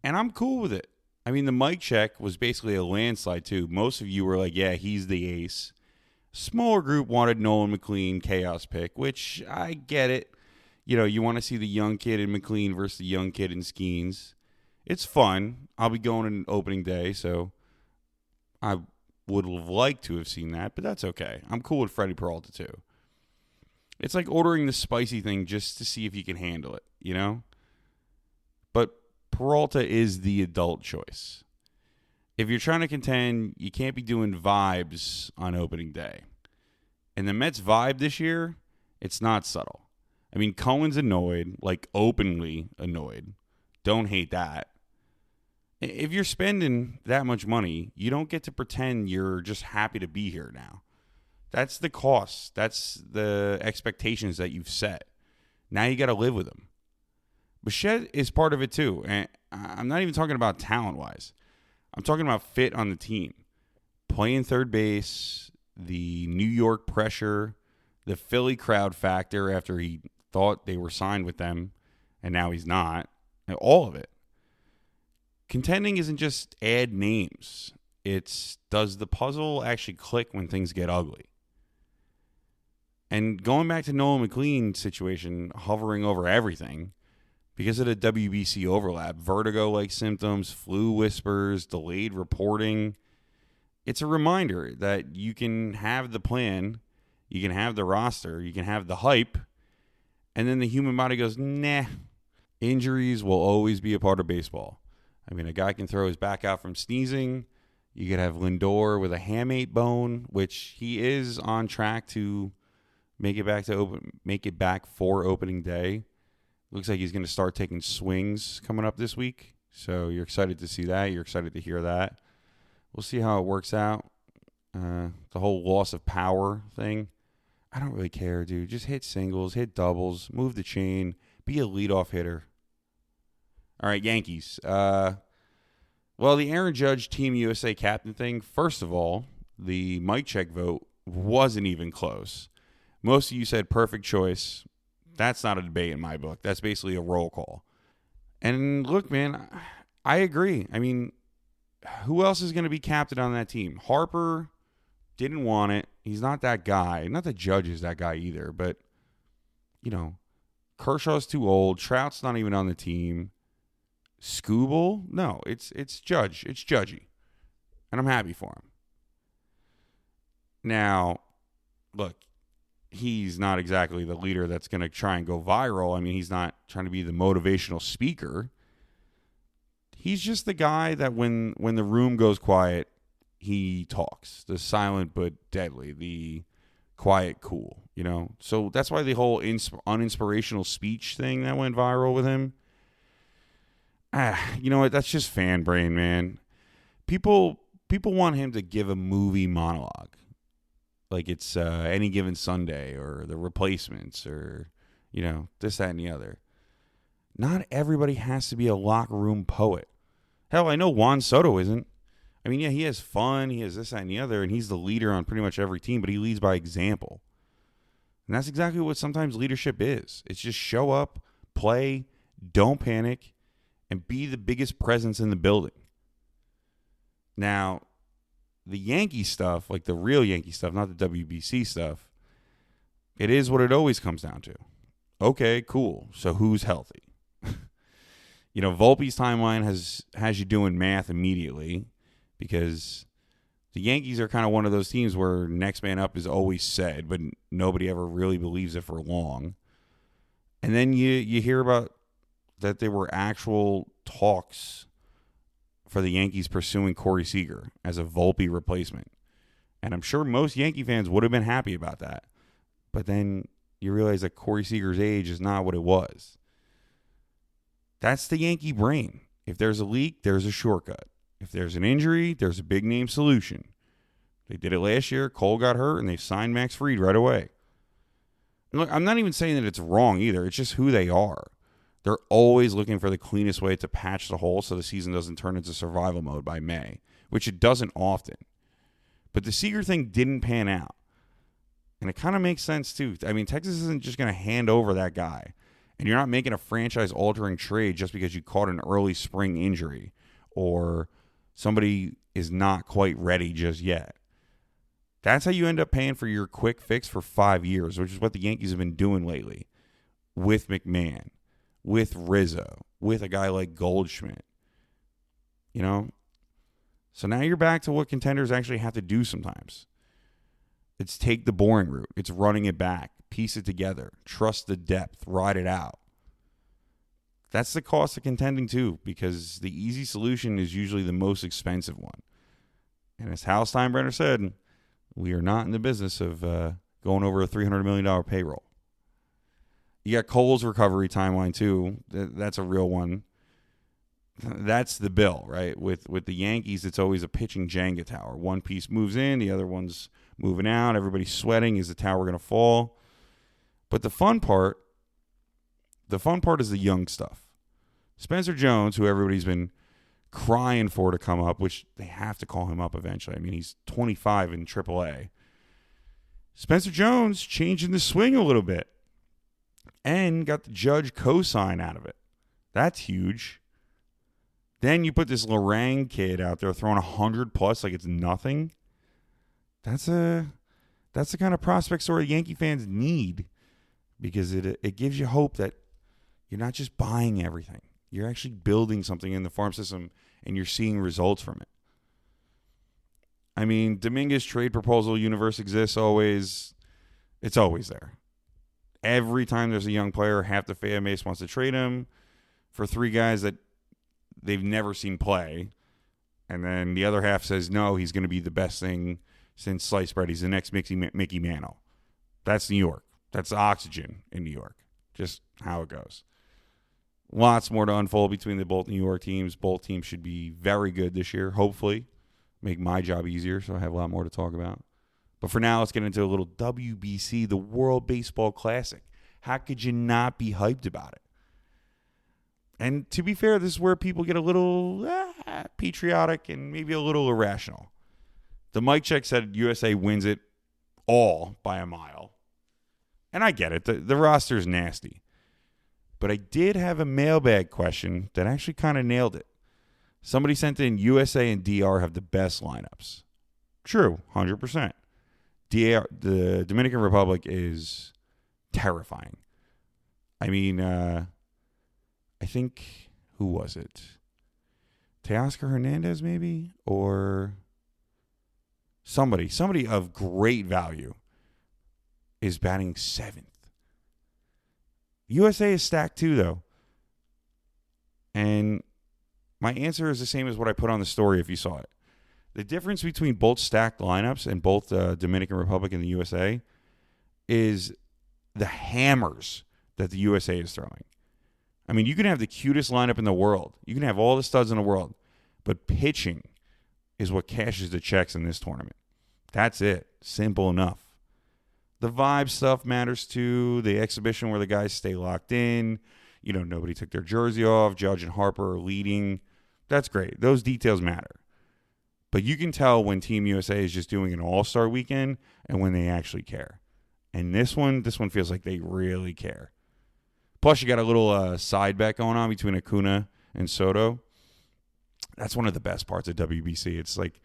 A: And I'm cool with it. I mean, the mic check was basically a landslide, too. Most of you were like, yeah, he's the ace. Smaller group wanted Nolan McLean chaos pick, which I get it. You know, you want to see the young kid in McLean versus the young kid in Skeens. It's fun. I'll be going on opening day, so I would have liked to have seen that, but that's okay. I'm cool with Freddie Peralta, too. It's like ordering the spicy thing just to see if you can handle it, you know? But Peralta is the adult choice. If you're trying to contend, you can't be doing vibes on opening day. And the Mets' vibe this year, it's not subtle. I mean, Cohen's annoyed, like openly annoyed. Don't hate that. If you're spending that much money, you don't get to pretend you're just happy to be here now. That's the cost. That's the expectations that you've set. Now you got to live with them. Bichette is part of it too. And I'm not even talking about talent-wise. I'm talking about fit on the team. Playing third base, the New York pressure, the Philly crowd factor after he thought they were signed with them, and now he's not. All of it. Contending isn't just add names. It's does the puzzle actually click when things get ugly? And going back to Nolan McLean's situation, hovering over everything, because of the WBC overlap, vertigo-like symptoms, flu whispers, delayed reporting, it's a reminder that you can have the plan, you can have the roster, you can have the hype, and then the human body goes, nah. Injuries will always be a part of baseball. I mean, a guy can throw his back out from sneezing. You could have Lindor with a hamate bone, which he is on track to make it back for opening day. Looks like he's going to start taking swings coming up this week. So you're excited to see that. You're excited to hear that. We'll see how it works out. The whole loss of power thing. I don't really care, dude. Just hit singles, hit doubles, move the chain, be a leadoff hitter. All right, Yankees. Well, the Aaron Judge Team USA captain thing, first of all, the mic check vote wasn't even close. Most of you said perfect choice. That's not a debate in my book. That's basically a roll call. And look, man, I agree. I mean, who else is going to be captain on that team? Harper didn't want it. He's not that guy. Not that Judge is that guy either, but, you know, Kershaw's too old. Trout's not even on the team. Scooble? No, it's Judge. It's Judgy. And I'm happy for him. Now, look, he's not exactly the leader that's going to try and go viral. I mean, he's not trying to be the motivational speaker. He's just the guy that when the room goes quiet, he talks. The silent but deadly, the quiet cool, you know? So that's why the whole uninspirational speech thing that went viral with him, you know what? That's just fan brain, man. People want him to give a movie monologue. Like it's Any Given Sunday or The Replacements or, you know, this, that, and the other. Not everybody has to be a locker room poet. Hell, I know Juan Soto isn't. I mean, yeah, he has fun. He has this, that, and the other, and he's the leader on pretty much every team, but he leads by example. And that's exactly what sometimes leadership is. It's just show up, play, don't panic, and be the biggest presence in the building. Now, the Yankee stuff, like the real Yankee stuff, not the WBC stuff, it is what it always comes down to. Okay, cool. So who's healthy? Volpe's timeline has you doing math immediately because the Yankees are kind of one of those teams where next man up is always said, but nobody ever really believes it for long. And then you hear about that there were actual talks for the Yankees pursuing Corey Seager as a Volpe replacement. And I'm sure most Yankee fans would have been happy about that. But then you realize that Corey Seager's age is not what it was. That's the Yankee brain. If there's a leak, there's a shortcut. If there's an injury, there's a big name solution. They did it last year. Cole got hurt, and they signed Max Fried right away. And look, I'm not even saying that it's wrong either. It's just who they are. They're always looking for the cleanest way to patch the hole so the season doesn't turn into survival mode by May, which it doesn't often. But the Seager thing didn't pan out. And it kind of makes sense, too. I mean, Texas isn't just going to hand over that guy. And you're not making a franchise-altering trade just because you caught an early spring injury or somebody is not quite ready just yet. That's how you end up paying for your quick fix for 5 years, which is what the Yankees have been doing lately with McMahon, with Rizzo, with a guy like Goldschmidt. So now you're back to what contenders actually have to do sometimes. It's take the boring route. It's running it back. Piece it together. Trust the depth. Ride it out. That's the cost of contending too, because the easy solution is usually the most expensive one. And as Hal Steinbrenner said, we are not in the business of going over a $300 million payroll. You got Cole's recovery timeline too. That's a real one. That's the bill, right? With the Yankees, it's always a pitching Jenga tower. One piece moves in, the other one's moving out. Everybody's sweating. Is the tower going to fall? But the fun part is the young stuff. Spencer Jones, who everybody's been crying for to come up, which they have to call him up eventually. I mean, he's 25 in AAA. Spencer Jones changing the swing a little bit and got the Judge cosign out of it. That's huge. Then you put this Lorang kid out there throwing 100+ like it's nothing. That's the kind of prospect story Yankee fans need, because it gives you hope that you're not just buying everything. You're actually building something in the farm system, and you're seeing results from it. I mean, Dominguez trade proposal universe exists always. It's always there. Every time there's a young player, half the fan base wants to trade him for 3 guys that they've never seen play. And then the other half says, no, he's going to be the best thing since sliced bread. He's the next Mickey Mantle. That's New York. That's oxygen in New York. Just how it goes. Lots more to unfold between the both New York teams. Both teams should be very good this year, hopefully. Make my job easier, so I have a lot more to talk about. But for now, let's get into a little WBC, the World Baseball Classic. How could you not be hyped about it? And to be fair, this is where people get a little patriotic and maybe a little irrational. The mic check said USA wins it all by a mile. And I get it. The roster's nasty. But I did have a mailbag question that actually kind of nailed it. Somebody sent in USA and DR have the best lineups. True, 100%. The Dominican Republic is terrifying. I mean, I think, who was it? Teoscar Hernandez, maybe? Or somebody of great value is batting 7th. USA is stacked too, though. And my answer is the same as what I put on the story if you saw it. The difference between both stacked lineups and both the Dominican Republic and the USA is the hammers that the USA is throwing. I mean, you can have the cutest lineup in the world. You can have all the studs in the world. But pitching is what cashes the checks in this tournament. That's it. Simple enough. The vibe stuff matters too. The exhibition where the guys stay locked in. You know, nobody took their jersey off. Judge and Harper are leading. That's great. Those details matter. But you can tell when Team USA is just doing an all-star weekend and when they actually care. And this one feels like they really care. Plus, you got a little side bet going on between Acuna and Soto. That's one of the best parts of WBC. It's like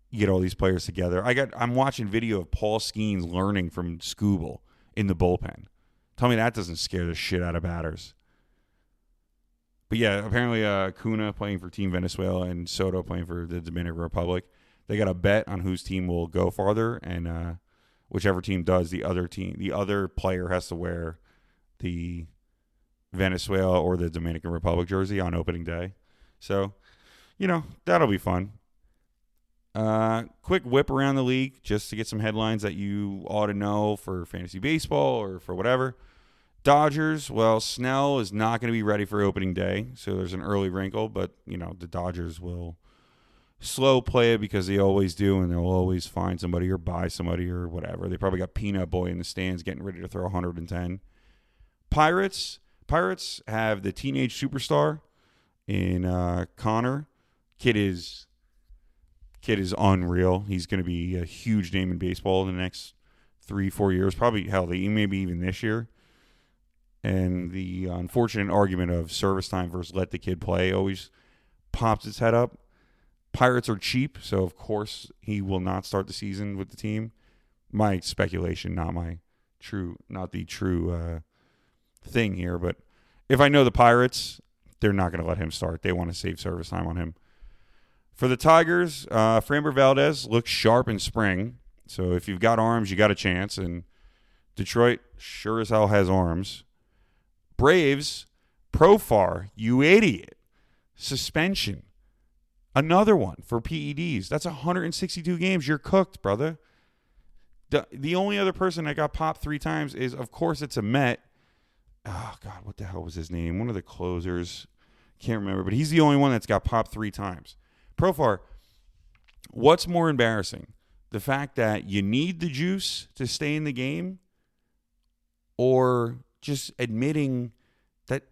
A: you get all these players together. I'm watching video of Paul Skeens learning from Scooble in the bullpen. Tell me that doesn't scare the shit out of batters. But yeah, apparently Acuna playing for Team Venezuela and Soto playing for the Dominican Republic. They got a bet on whose team will go farther, and whichever team does, the other player has to wear the Venezuela or the Dominican Republic jersey on opening day. So, that'll be fun. Quick whip around the league just to get some headlines that you ought to know for fantasy baseball or for whatever. Dodgers, well, Snell is not going to be ready for opening day, so there's an early wrinkle, but, the Dodgers will slow play it because they always do, and they'll always find somebody or buy somebody or whatever. They probably got Peanut Boy in the stands getting ready to throw 110. Pirates have the teenage superstar in Connor. Kid is unreal. He's going to be a huge name in baseball in the next 3-4 years, probably, maybe even this year. And the unfortunate argument of service time versus let the kid play always pops its head up. Pirates are cheap, so of course he will not start the season with the team. My speculation, not the true thing here. But if I know the Pirates, they're not going to let him start. They want to save service time on him. For the Tigers, Framber Valdez looks sharp in spring. So if you've got arms, you got a chance. And Detroit sure as hell has arms. Braves, Profar, you idiot. Suspension. Another one for PEDs. That's 162 games. You're cooked, brother. The only other person that got popped 3 times is, of course, it's a Met. Oh, God, what the hell was his name? One of the closers. Can't remember, but he's the only one that's got popped 3 times. Profar, what's more embarrassing? The fact that you need the juice to stay in the game, or just admitting that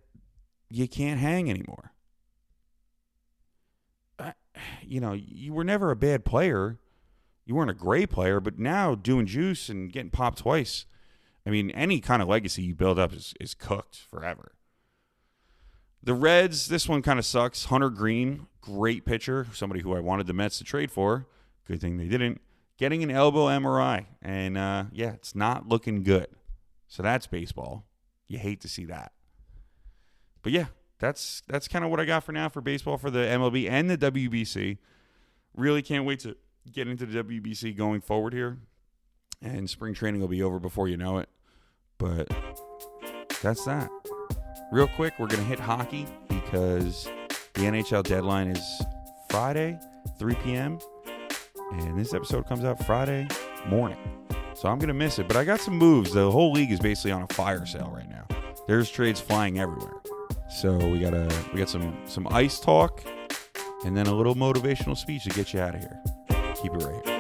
A: you can't hang anymore? You were never a bad player. You weren't a great player, but now doing juice and getting popped twice, any kind of legacy you build up is cooked forever. The Reds, this one kind of sucks. Hunter Green, great pitcher, somebody who I wanted the Mets to trade for. Good thing they didn't. Getting an elbow MRI, and it's not looking good. So that's baseball. You hate to see that. But yeah, that's kind of what I got for now for baseball for the MLB and the WBC. Really can't wait to get into the WBC going forward here. And spring training will be over before you know it. But that's that. Real quick, we're going to hit hockey because the NHL deadline is Friday, 3 p.m. And this episode comes out Friday morning. So I'm going to miss it. But I got some moves. The whole league is basically on a fire sale right now. There's trades flying everywhere. So we got some ice talk and then a little motivational speech to get you out of here. Keep it right here.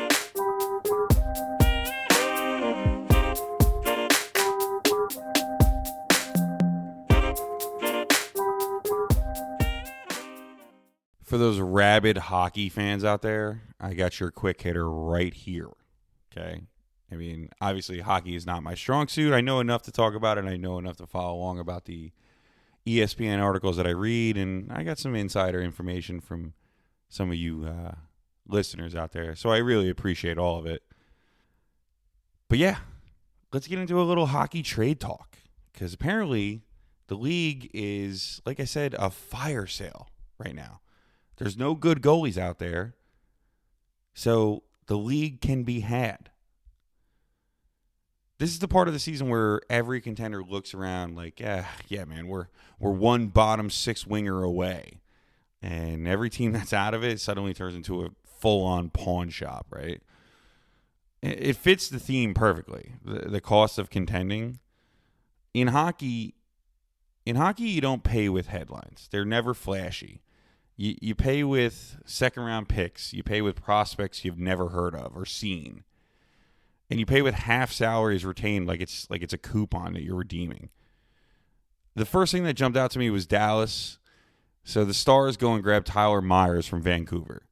A: For those rabid hockey fans out there, I got your quick hitter right here. Okay? Obviously, hockey is not my strong suit. I know enough to talk about it. I know enough to follow along about the ESPN articles that I read, and I got some insider information from some of you listeners out there. So I really appreciate all of it. But yeah, let's get into a little hockey trade talk, because apparently the league is, like I said, a fire sale right now. There's no good goalies out there, so the league can be had. This is the part of the season where every contender looks around like, yeah, man, we're one bottom 6 winger away. And every team that's out of it suddenly turns into a full-on pawn shop, right? It fits the theme perfectly, the cost of contending. In hockey, you don't pay with headlines. They're never flashy. You pay with second-round picks. You pay with prospects you've never heard of or seen. And you pay with half salaries retained like it's a coupon that you're redeeming. The first thing that jumped out to me was Dallas. So the Stars go and grab Tyler Myers from Vancouver.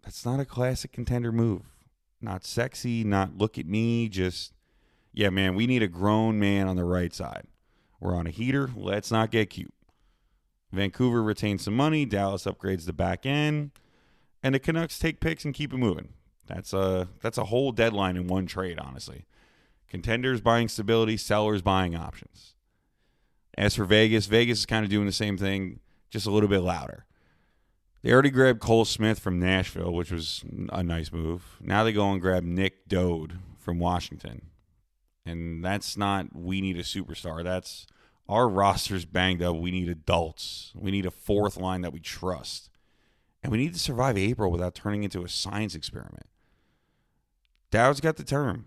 A: That's not a classic contender move. Not sexy, not look at me, just, yeah, man, we need a grown man on the right side. We're on a heater. Let's not get cute. Vancouver retains some money. Dallas upgrades the back end. And the Canucks take picks and keep it moving. That's a whole deadline in one trade, honestly. Contenders buying stability, sellers buying options. As for Vegas, Vegas is kind of doing the same thing, just a little bit louder. They already grabbed Cole Smith from Nashville, which was a nice move. Now they go and grab Nick Dode from Washington. And that's not, we need a superstar. That's, our roster's banged up. We need adults. We need a fourth line that we trust. And we need to survive April without turning into a science experiment. Dowd's got the term.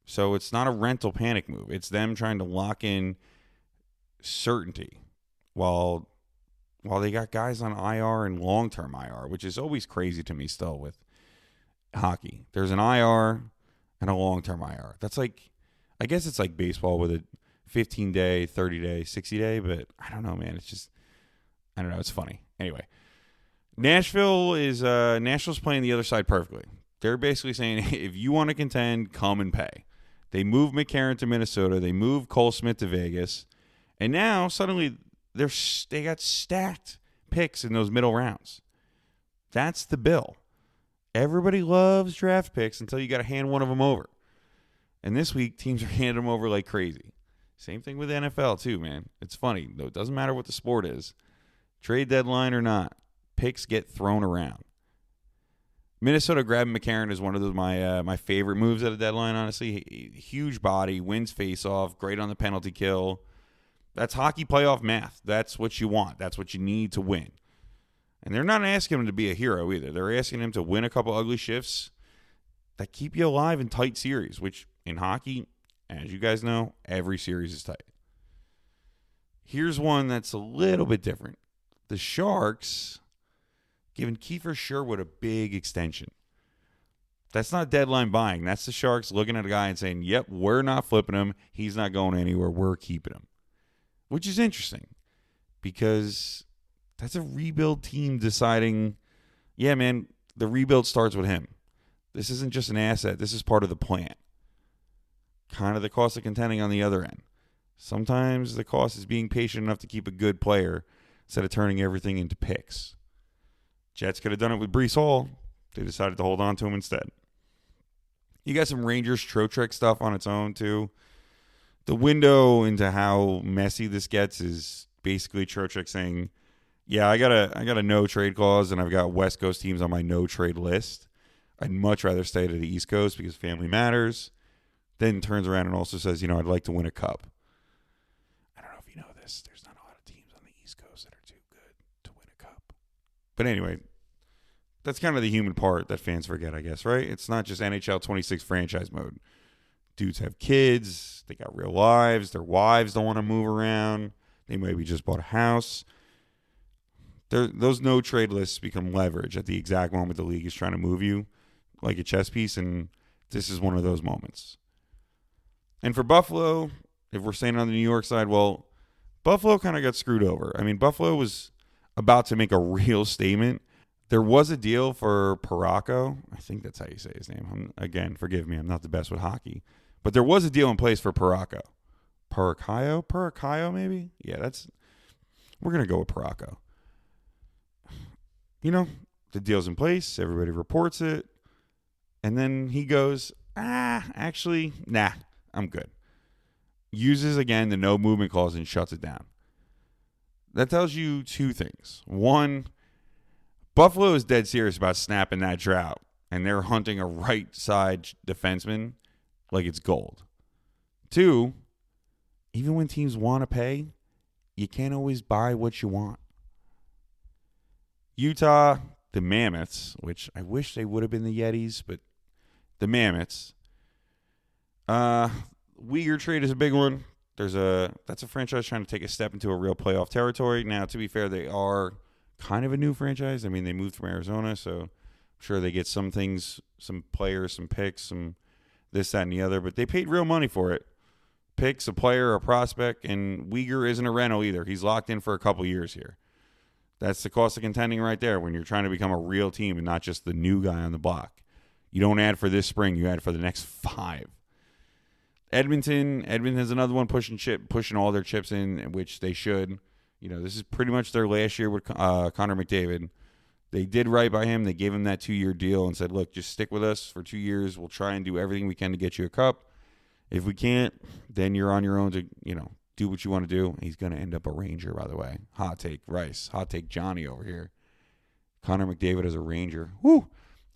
A: So it's not a rental panic move. It's them trying to lock in certainty while they got guys on IR and long-term IR, which is always crazy to me still with hockey. There's an IR and a long-term IR. That's like, I guess it's like baseball with a 15-day, 30-day, 60-day, but I don't know, man. It's just, I don't know. It's funny. Anyway, Nashville's playing the other side perfectly. They're basically saying, if you want to contend, come and pay. They moved McCarron to Minnesota. They moved Cole Smith to Vegas. And now, suddenly, they got stacked picks in those middle rounds. That's the bill. Everybody loves draft picks until you got to hand one of them over. And this week, teams are handing them over like crazy. Same thing with the NFL, too, man. It's funny, though. It doesn't matter what the sport is. Trade deadline or not, picks get thrown around. Minnesota grabbing McCarron is one of my favorite moves at a deadline, honestly. Huge body, wins face-off, great on the penalty kill. That's hockey playoff math. That's what you want. That's what you need to win. And they're not asking him to be a hero either. They're asking him to win a couple ugly shifts that keep you alive in tight series, which in hockey, as you guys know, every series is tight. Here's one that's a little bit different. The Sharks giving Kiefer Sherwood a big extension. That's not deadline buying. That's the Sharks looking at a guy and saying, yep, we're not flipping him. He's not going anywhere. We're keeping him. Which is interesting because that's a rebuild team deciding, yeah, man, the rebuild starts with him. This isn't just an asset. This is part of the plan. Kind of the cost of contending on the other end. Sometimes the cost is being patient enough to keep a good player instead of turning everything into picks. Jets could have done it with Breece Hall. They decided to hold on to him instead. You got some Rangers Trotrek stuff on its own, too. The window into how messy this gets is basically Trotrek saying, yeah, I got a no-trade clause, and I've got West Coast teams on my no-trade list. I'd much rather stay to the East Coast because family matters. Then turns around and also says, I'd like to win a cup. I don't know if you know this. There's not a lot of teams on the East Coast that are too good to win a cup. But anyway, that's kind of the human part that fans forget, I guess, right? It's not just NHL 26 franchise mode. Dudes have kids. They got real lives. Their wives don't want to move around. They maybe just bought a house. Those no-trade lists become leverage at the exact moment the league is trying to move you like a chess piece, and this is one of those moments. And for Buffalo, if we're staying on the New York side, well, Buffalo kind of got screwed over. I mean, Buffalo was about to make a real statement. There was a deal for Parayko. I think that's how you say his name. Again, forgive me. I'm not the best with hockey. But there was a deal in place for Parayko. Parayko, maybe? Yeah, we're going to go with Parayko. The deal's in place. Everybody reports it. And then he goes, actually, nah, I'm good. Uses, again, the no movement clause and shuts it down. That tells you two things. One, Buffalo is dead serious about snapping that drought, and they're hunting a right side defenseman like it's gold. Two, even when teams want to pay, you can't always buy what you want. Utah, the Mammoths, which I wish they would have been the Yetis, but the Mammoths. Uyghur trade is a big one. That's a franchise trying to take a step into a real playoff territory. Now, to be fair, they are kind of a new franchise. I mean, they moved from Arizona, so I'm sure they get some things, some players, some picks, some this, that, and the other. But they paid real money for it. Picks, a player, a prospect, and Uyghur isn't a rental either. He's locked in for a couple years here. That's the cost of contending right there when you're trying to become a real team and not just the new guy on the block. You don't add for this spring, you add for the next 5. Edmonton has another one pushing all their chips in, which they should. This is pretty much their last year with Connor McDavid. They did right by him. They gave him that 2-year deal and said, look, just stick with us for 2 years. We'll try and do everything we can to get you a cup. If we can't, then you're on your own to, do what you want to do. He's going to end up a Ranger, by the way. Hot take Rice. Hot take Johnny over here. Connor McDavid as a Ranger. Woo!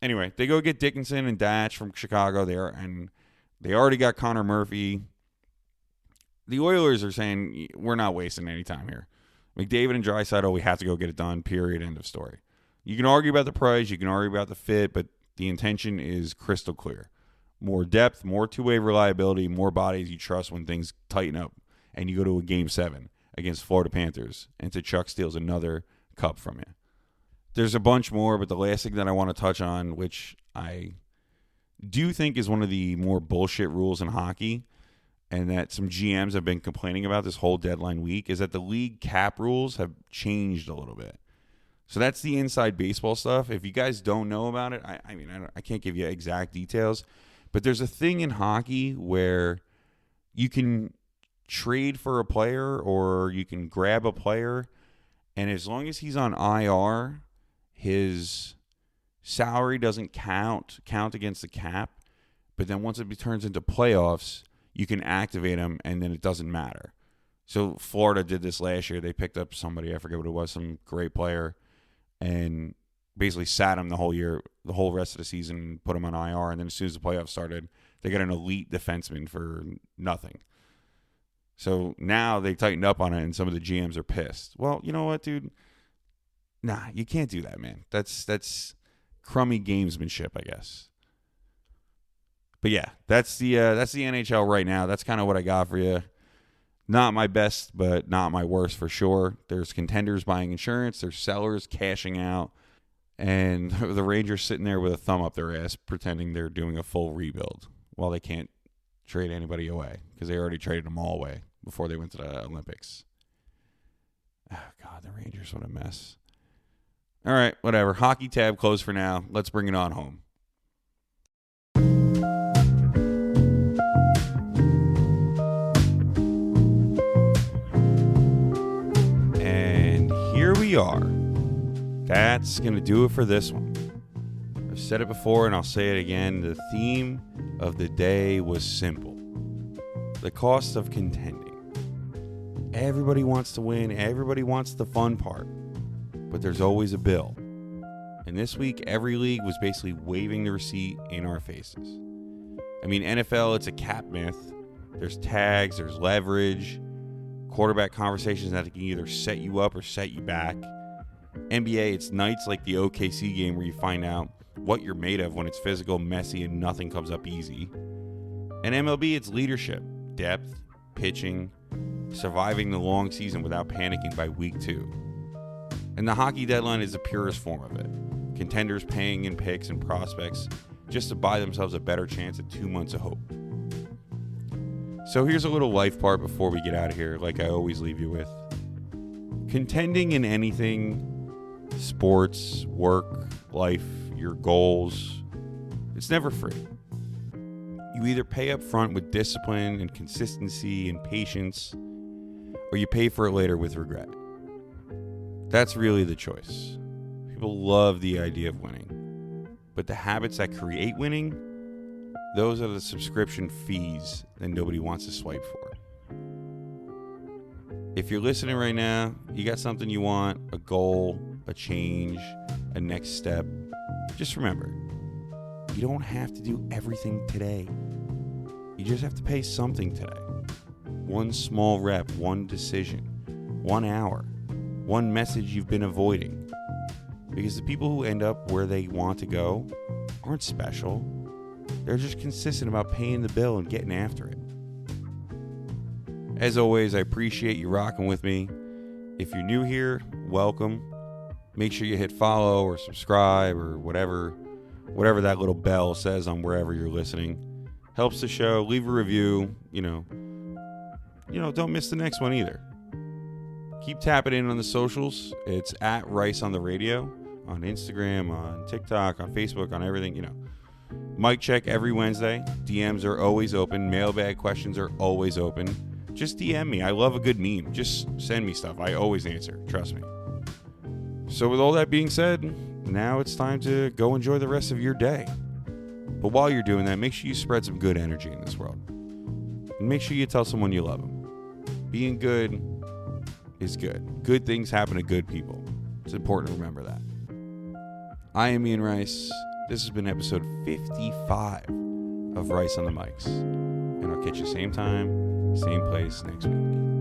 A: Anyway, they go get Dickinson and Datch from Chicago there, and they already got Connor Murphy. The Oilers are saying, we're not wasting any time here. McDavid and Draisaitl, we have to go get it done, period, end of story. You can argue about the price, you can argue about the fit, but the intention is crystal clear. More depth, more two-way reliability, more bodies you trust when things tighten up. And you go to a Game 7 against Florida Panthers, and Tkachuk steals another cup from you. There's a bunch more, but the last thing that I want to touch on, which I do think is one of the more bullshit rules in hockey, and that some GMs have been complaining about this whole deadline week, is that the league cap rules have changed a little bit. So that's the inside baseball stuff. If you guys don't know about it, I can't give you exact details, but there's a thing in hockey where you can trade for a player or you can grab a player, and as long as he's on IR, his salary doesn't count against the cap. But then once it turns into playoffs, you can activate him, and then it doesn't matter. So Florida did this last year. They picked up somebody, I forget what it was, some great player, and basically sat him the whole year, the whole rest of the season, put him on IR, and then as soon as the playoffs started, they got an elite defenseman for nothing. So now they tightened up on it, and some of the GMs are pissed. Well, you know what, dude? Nah, you can't do that, man. That's crummy gamesmanship, I guess. But yeah, that's the NHL right now. That's kind of what I got for you. Not my best, but not my worst for sure. There's contenders buying insurance. There's sellers cashing out. And the Rangers sitting there with a thumb up their ass pretending they're doing a full rebuild while they can't trade anybody away because they already traded them all away before they went to the Olympics. Oh, God, the Rangers, what a mess. All right, whatever. Hockey tab closed for now. Let's bring it on home. And here we are. That's going to do it for this one. I've said it before and I'll say it again. The theme of the day was simple. The cost of contending. Everybody wants to win. Everybody wants the fun part. But there's always a bill. And this week, every league was basically waving the receipt in our faces. I mean, NFL, it's a cap myth. There's tags, there's leverage, quarterback conversations that can either set you up or set you back. NBA, it's nights like the OKC game where you find out what you're made of when it's physical, messy, and nothing comes up easy. And MLB, it's leadership, depth, pitching, surviving the long season without panicking by week 2. And the hockey deadline is the purest form of it. Contenders paying in picks and prospects just to buy themselves a better chance at 2 months of hope. So here's a little life part before we get out of here, like I always leave you with. Contending in anything, sports, work, life, your goals, it's never free. You either pay up front with discipline and consistency and patience, or you pay for it later with regret. That's really the choice. People love the idea of winning, but the habits that create winning, those are the subscription fees that nobody wants to swipe for. If you're listening right now, you got something you want, a goal, a change, a next step, just remember, you don't have to do everything today. You just have to pay something today. One small rep, one decision, 1 hour, one message you've been avoiding. Because the people who end up where they want to go aren't special. They're just consistent about paying the bill and getting after it. As always, I appreciate you rocking with me. If you're new here, welcome. Make sure you hit follow or subscribe or whatever that little bell says on wherever you're listening. Helps the show. Leave a review. Don't miss the next one either. Keep tapping in on the socials. It's at Rice on the Radio on Instagram, on TikTok, on Facebook, on everything, you know. Mic check every Wednesday. DMs are always open. Mailbag questions are always open. Just DM me. I love a good meme. Just send me stuff. I always answer. Trust me. So with all that being said, now it's time to go enjoy the rest of your day. But while you're doing that, make sure you spread some good energy in this world. And make sure you tell someone you love them. Being good is good. Good things happen to good people. It's important to remember that. I am Ian Rice. This has been episode 55 of Rice on the Mics. And I'll catch you same time, same place next week.